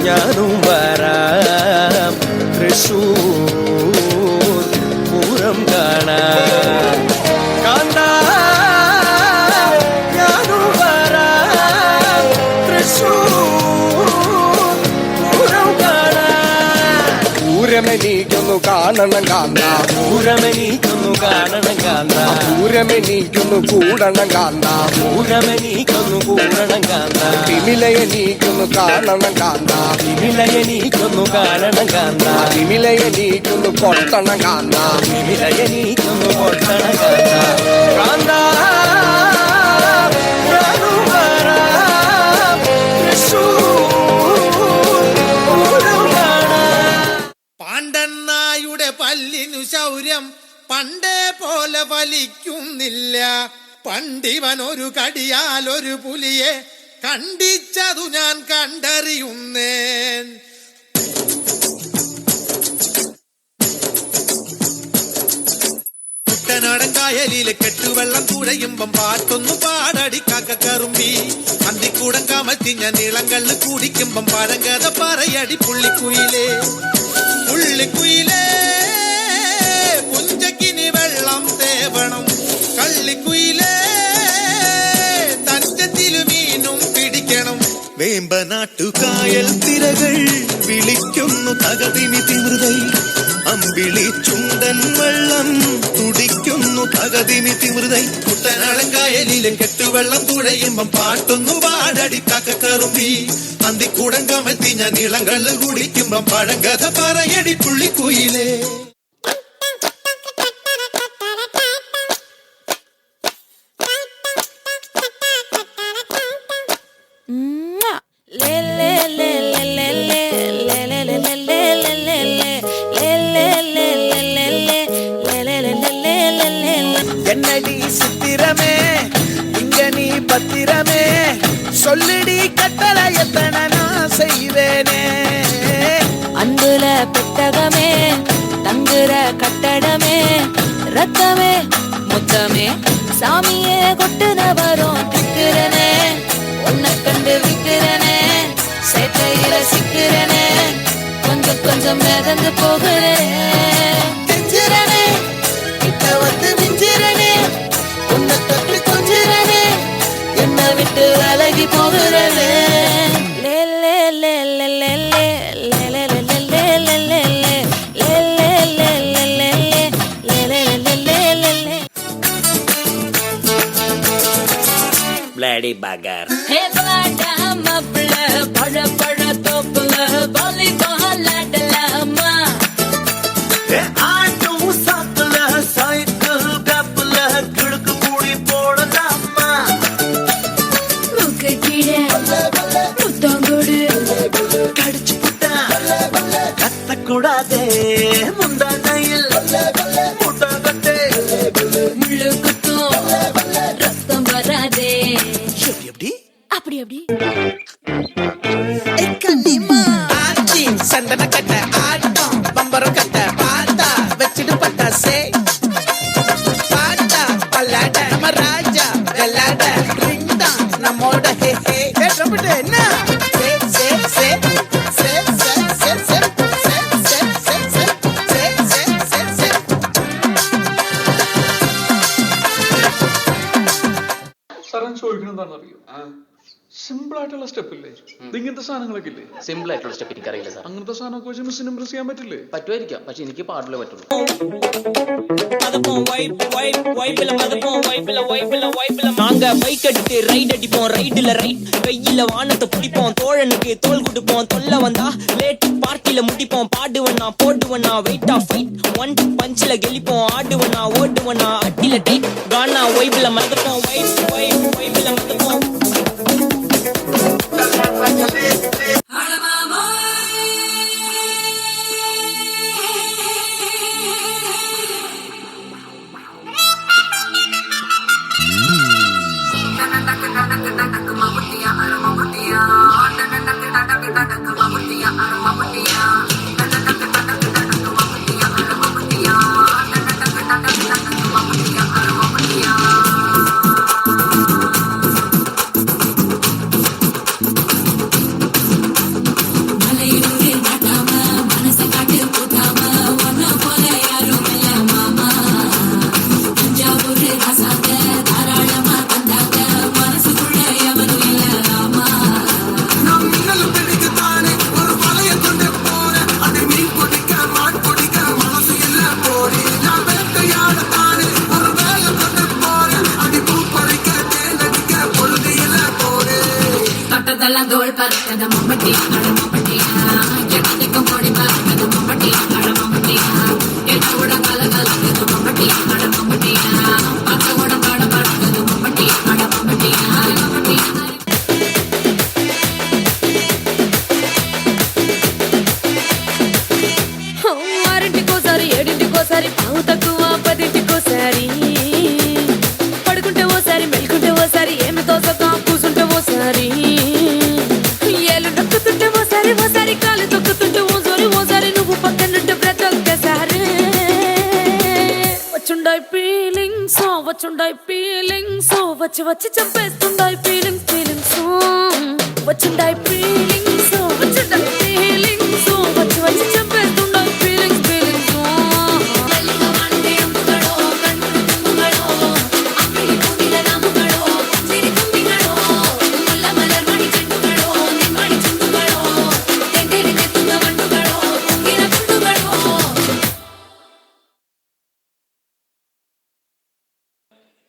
ഞാനും വരാം തൃശൂർ പൂരം കാണാൻ. കാന്താ ഞാനും വരാം തൃശൂർ പൂരം കാണാൻ. പൂരമെനിക്കൊന്നു കാണണം കാന്ത, പൂരമെനിക്കൊന്നു കാണണം കാന്ത, പൂരമെനിക്കൊന്നു കൂടണം കാന്ത, പൂരമെനിക്കൊന്നു കൂടണം കാന്ത, വിമിലയെനിക്കൊന്നു കാണണം കാന്ത, വിമിലയെനിക്കൊന്നു കാണണം കാന്ത, വിമിലയെനിക്കൊന്നു പൊട്ടണം കാന്ത, വിമിലയെനിക്കൊന്നു പൊട്ടണം കാന്ത. കാന്ത പാണ്ഡന്നായുടെ പല്ലിനു ശൗര്യം പണ്ടേ പോലെ വലിക്കുന്നില്ല. പണ്ടിവനൊരു കടിയാൽ ഒരു പുലിയെ കണ്ടിച്ചതു ഞാൻ കണ്ടറിയുന്നേൻ. കുട്ടനാടൻ കായലിലെ കെട്ടുവെള്ളം കുഴയുമ്പം പാട്ടൊന്നു പാടടി കാക്കക്കറുമ്പി. അന്തിക്കൂടം കമത്തി ഞാൻ ഇളങ്കള്ള് കുടിക്കുമ്പം പഴങ്കഥ പറയടി പുള്ളിക്കുയിലേ. പുള്ളിക്കുയിലേ പുഞ്ചക്കിനി വെള്ളം തേവണം. കള്ളിക്കുയിലേ തഞ്ചത്തിലു മീനും പിടിക്കണം. വേമ്പനാട്ടുകായൽ തിരകൾ വിളിക്കുന്നു തകതിമി തിമൃതൈ. അമ്പിളി ചുണ്ടൻ വെള്ളം തുടിക്കുന്നു തകതിമി തിമൃതൈ. കുട്ടനാടൻ കായലിലെ കെട്ടുവെള്ളം തുഴയുമ്പം പാട്ടൊന്നു പാടടി കാക്കക്കറുമ്പി. അന്തിക്കൂടം കമത്തി ഞാൻ ഇളങ്കള്ള് കുടിക്കുമ്പം പഴങ്കഥ പറയടി പുള്ളിക്കുയിലേ. என்னடி சித்திரமே இங்க நீ பத்திரமே சொல்லிடி கட்டளை எத்தனை நான் செய்வேனே. அன்புல பெட்டகமே தங்குற கட்டடமே ரத்தமே முத்தமே சாமியே கொட்டுன வரும் திக்கிறனே. உன்னை கண்டு விக்கிறனே சேட்டையில சிக்கிறனே. கொஞ்சம் கொஞ்சம் மிதந்து போகிறேன். மிஞ்சிறனே கிட்ட வந்து மிஞ்சிறனே. உன்னை தொட்டு கொஞ்சிறனே என்னை விட்டு விலகி போகிறனே. Bloody bugger. Hey, blada mapla, pada pada topla, volleyball adalama. Hey, ஆண்டு சாக்குல சைக்கிள் கப்பல கிழக்கு மூடி போடலாமா. முக்க கீழே முத்தங்கோடு கடிச்சு புட்டா கத்தக்கூடாதே. முந்தானையில் முட்டாகத்தே முள்ளு குத்தும் ரத்தம் வராதே. எப்படி அப்படி அப்படி ஆச்சி சந்தன கட்ட ஆட்டம் பம்பரம் கட்ட பாத்தா வச்சிடு பட்டாசே. பாட்டா பல்லாட நம்ம ராஜா வெள்ளாட ரிங் தான் நம்மோட ஹே ஹே. என்ன சே சே சே சே சே சே சே சே சே சே சே சே சே. സാറൻ ചോദിക്കണം എന്താണെന്നറിയോ? സിമ്പിൾ ആയിട്ടുള്ള സ്റ്റെപ്പ് ഇല്ലേ? ഇങ്ങനത്തെ സാധനങ്ങളൊക്കെ ഇല്ലേ? സിമ്പിൾ ആയിട്ടുള്ള സ്റ്റെപ്പ് എനിക്കറിയില്ല സാർ. അങ്ങനത്തെ സാധനമൊക്കെ വെച്ച് മിസ്സിന് ഇംപ്രസ് ചെയ്യാൻ പറ്റില്ലേ? പറ്റുമായിരിക്കാം, പക്ഷെ എനിക്ക് പാടില്ലേ പറ്റുള്ളൂ. நாங்க பைக் எடுத்து ரைட் அடிப்போம். ரைடுல ரைட் கையில வானத்தை பிடிப்போம். தோழனுக்கு தோல் கொடுப்போம். தொல்ல வந்தா லேட் பார்ட்டில முடிப்போம். பாடுவனா போடுவனா வெயிட் ஆஃப் ஃபைட். ஒன் பஞ்சில கெளிப்போம். ஆடுவனா ஓடுவனா அட்டில டைட். கானா வைப்ல மறந்துப்போம். வைப்ல மறந்துப்போம். தொட்டதெல்லாம் தோல் பறக்குது மம்பட்டி அட மம்பட்டியா எட்டிக்கும் பொடி பறக்குது மம்பட்டி அட மம்பட்டியா எட்டோட கல கலக்குது மம்பட்டி அட மம்பட்டியா பத்தோட பட பறக்குது மம்பட்டி அட மம்பட்டியா மம்பட்டியா ఆరింటికోసారి ఏడింటికోసారి పావు తక్కువ పదింటికోసారి పడుకుంటే ఓసారి మెలుకుంటే ఓసారి ఏమి తోసక కూసుంటే ఓసారి ఏళ్ళు నొక్కుతుంటే ఓసారి ఓసారి కాలు తొక్కుతుంటే ఓసారి నువ్వు పక్కనుంటే బ్రతొక్కసారి వచ్చుండాయి ఫీలింగ్స్ వచ్చి వచ్చి చంపేస్తుండాయి ఫీలింగ్స్ వచ్చుండాయి ఫీలింగ్స్ వచ్చి వచ్చి చంపేస్తుండాయి ఫీలింగ్స్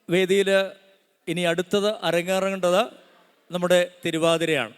വേദിയിൽ ഇനി അടുത്തത് അരങ്ങേറേണ്ടത് നമ്മുടെ തിരുവാതിരയാണ്.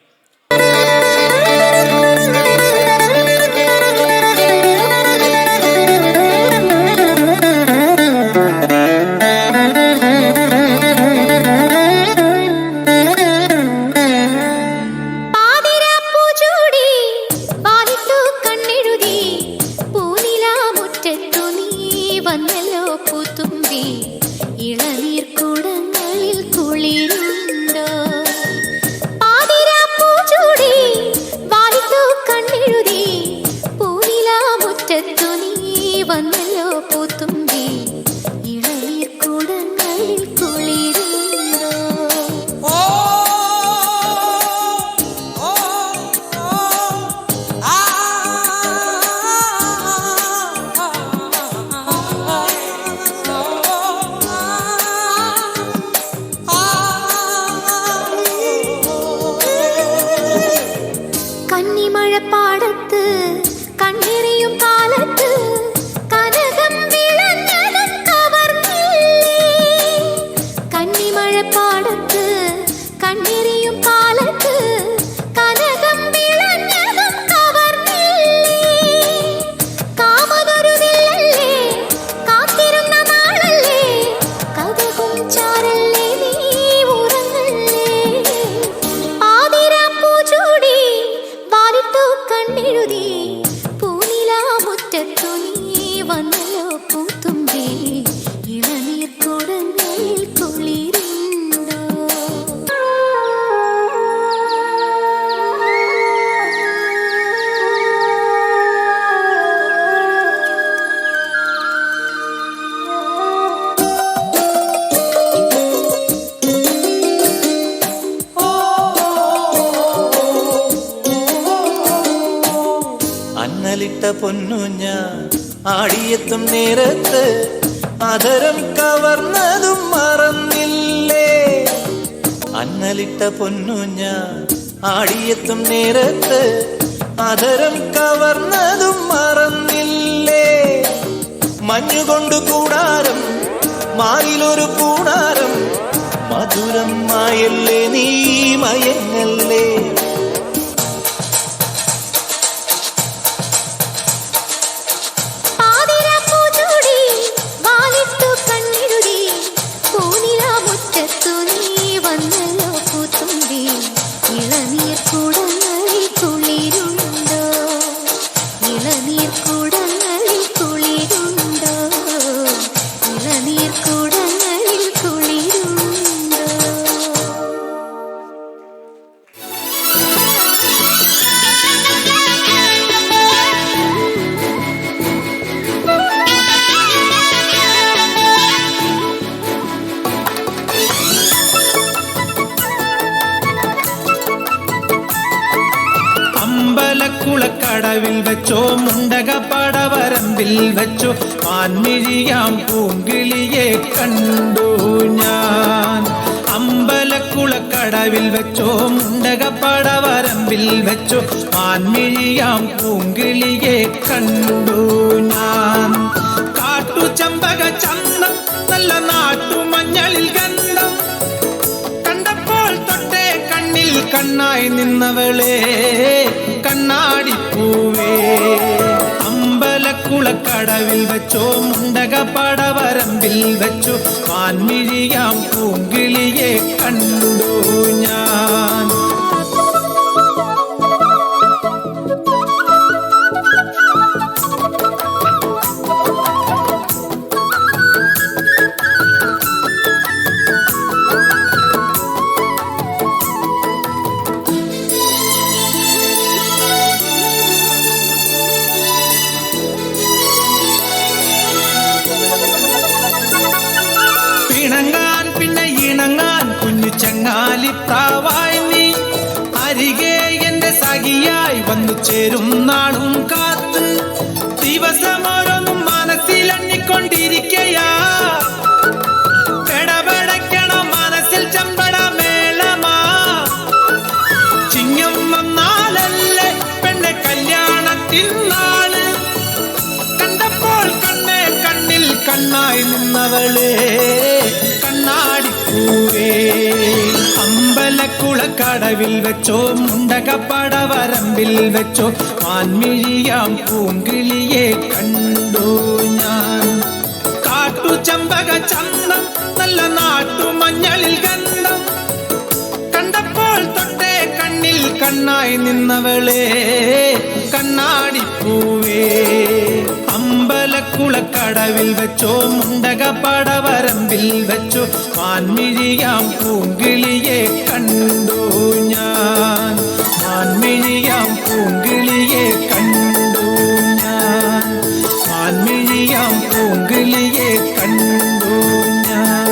പൊന്നുഞ്ഞ ആടിയെത്തും നേരത്ത് ആദരം കവർന്നതും മറന്നില്ലേ അന്നലിട്ട പൊന്നുഞ്ഞ ആടിയെത്തും നേരത്ത് ആദരം കവർന്നതും മറന്നില്ലേ മഞ്ഞുകൊണ്ടു കൂടാരം മാറിലൊരു കൂടാരം മധുരം മായല്ലേ നീ മയങ്ങല്ലേ കുളക്കടവിൽ വെച്ചോ മുണ്ടക പടവരമ്പിൽ വെച്ചോ മാൻമിഴിയാം പൂങ്കിളിയെ കണ്ടു ഞാൻ അമ്പലക്കുളക്കടവിൽ വെച്ചോ മുണ്ടക പടവരമ്പിൽ വെച്ചോ മാൻമിഴിയാം പൂങ്കിളിയെ കണ്ടു ഞാൻ കാട്ടു ചമ്പക ചന്തം നല്ല നാട്ടുമഞ്ഞളിൽ ഗന്ധം കണ്ടപ്പോൾ തൊട്ടേ കണ്ണിൽ കണ്ണായി നിന്നവളെ കണ്ണാടിപ്പൂവേ അമ്പലക്കുളക്കടവിൽ വെച്ചോ മുണ്ടക പടവരമ്പിൽ വെച്ചോ മാൻമിഴിയാം പൂങ്കിളിയെ കണ്ടു ഞാൻ ഇണങ്ങാൻ പിന്നെ ഇണങ്ങാൻ കുഞ്ഞു ചങ്ങാലിപ്രാവായി നീ അരികെ എന്റെ സഖിയായി വന്നു ചേരും നാളും കാത്ത് ദിവസമോരോന്നും മനസ്സിലെണ്ണിക്കൊണ്ടിരിക്കയാ പെടപെടയ്ക്കണോ മനസ്സിൽ ചമ്പട മേളമാ ചിങ്ങം വന്നാലല്ലേ പെണ്ണെ കല്യാണത്തിൻ നാള് കണ്ടപ്പോൾ കണ്ണേ കണ്ണിൽ കണ്ണായി നിന്നവളെ കണ്ണാടിപ്പൂവേ അമ്പലക്കുളക്കടവിൽ വെച്ചോ മുണ്ടക പടവരമ്പിൽ വെച്ചോ മാൻമിഴിയാം പൂങ്കിളിയെ കണ്ടു ഞാൻ കാട്ടുചമ്പക ചന്തം നല്ല നാട്ടുമഞ്ഞളിൽ ഗന്ധം കണ്ടപ്പോൾ തൊട്ടേ കണ്ണിൽ കണ്ണായി നിന്നവളെ കണ്ണാടിപ്പൂവേ അമ്പലക്കുളക്കടവിൽ വെച്ചോ മുണ്ടക പടവരമ്പിൽ വെച്ചോ മാൻമിഴിയാം പൂങ്കിളിയെ കണ്ടു ഞാൻ മാൻമിഴിയാം പൂങ്കിളിയെ കണ്ടു ഞാൻ മാൻമിഴിയാം പൂങ്കിളിയെ കണ്ടു ഞാൻ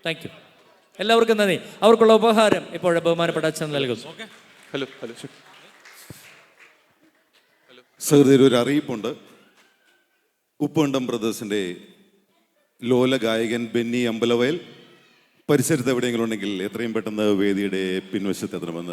താങ്ക് യു. എല്ലാവർക്കും നന്ദി. അവർക്കുള്ള ഉപഹാരം ഇപ്പോൾ ബഹുമാനപ്പെട്ട അച്ഛൻ നൽകുന്നു. ഹലോ ഹലോ സഹൃദയർ, ഒരു അറിയിപ്പുണ്ട്. ഉപ്പുണ്ടം ബ്രദേഴ്സിൻ്റെ ലോല ഗായകൻ ബെന്നി അമ്പലവയൽ പരിസരത്ത് എവിടെയെങ്കിലും ഉണ്ടെങ്കിൽ എത്രയും പെട്ടെന്ന് വേദിയുടെ പിൻവശത്ത് എത്തണമെന്ന്